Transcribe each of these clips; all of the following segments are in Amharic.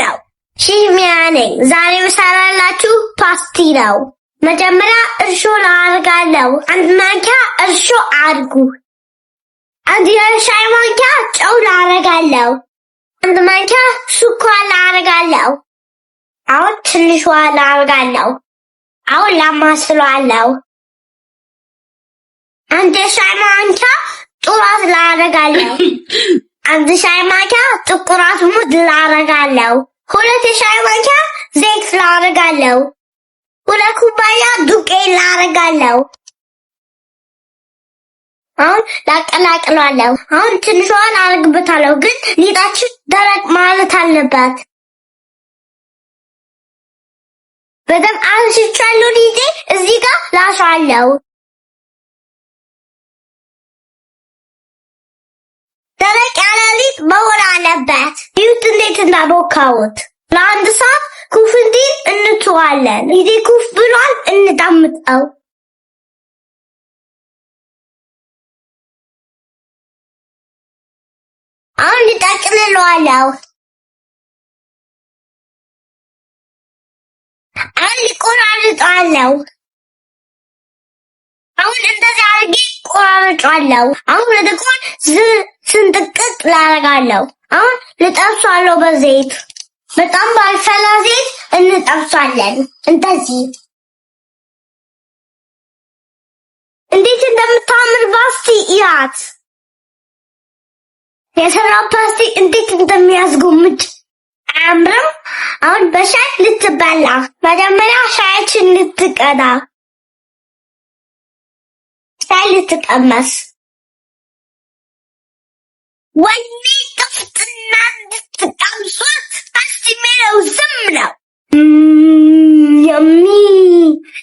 ነው። ሽሚያ ነኝ። ዛሬ የምሰራላችሁ ፓስቲ ነው። መጀመሪያ እርሾ ላደርጋለሁ። 1 ማንኪያ እርሾ አድርጉ። 1 የሻይ ማንኪያ ጨው ላደርጋለሁ። 1 ማንኪያ ስኳር ላደርጋለሁ። አሁን ትንሽ ውሃ ላደርጋለሁ። አሁን ላማስለዋለሁ። 1 የሻይ ማንኪያ ጥራት ላደርጋለሁ። 1 ሻይ ማንኪያ ጥቁር አዝሙድ ላደርጋለሁ። 2 የሻይ ማንኪያ ዘይት ላደርጋለሁ። 2 ኩባያ ዱቄት ላደርጋለሁ። አሁን ላቀላቅላለሁ። አሁን ትንሽ ውሃ ላደርግበታለሁ፣ ግን ሊጣችሁ ደረቅ ማለት አለበት። በደንብ አሽቻለሁ። ሊጤ እዚህ ጋር ላሻለሁ። ደረቅ ያለ ሊጥ መሆን አለበት። ይሁት እንዴት እንዳቦካሁት። ለ1 ሰዓት ኩፍ እንዲል እንተዋለን። ሊጤ ኩፍ ብሏል፣ እንዳምጠው። አሁን ልጠቅልለዋለሁ። አሁን ቆራርጣለሁ። አሁን እንደዚህ አድርጌ ቆራርጫለሁ። አሁን ደግሞ ስንጥቅጥ ላደርጋለሁ። አሁን ልጠብሳለሁ በዘይት። በጣም ባልፈላ ዘይት እንጠብሳለን። እንደዚህ እንዴት እንደምታምር ፓስቲ እያት። የሰራው ፓስቲ እንዴት እንደሚያስጎምጅ አያምርም? አሁን በሻይ ልትበላ። መጀመሪያ ሻያችን ልትቀዳ፣ ሻይ ልትቀመስ። ወይኔ ጥፍጥና እንድትቀምሷት ፓስቲ የሚለው ዝም ነው። የሚ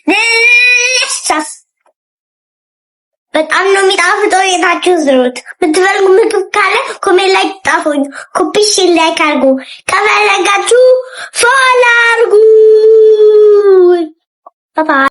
ደሊሸስ በጣም ነው የሚጣፍጠው። የታችሁ ዝሩት። የምትፈልጉ ምግብ ካለ ኮሜንት ላይ ጻፉኝ። ኮፒ ላይክ አድርጉ። ከፈለጋችሁ ፎሎ አድርጉ። ባይ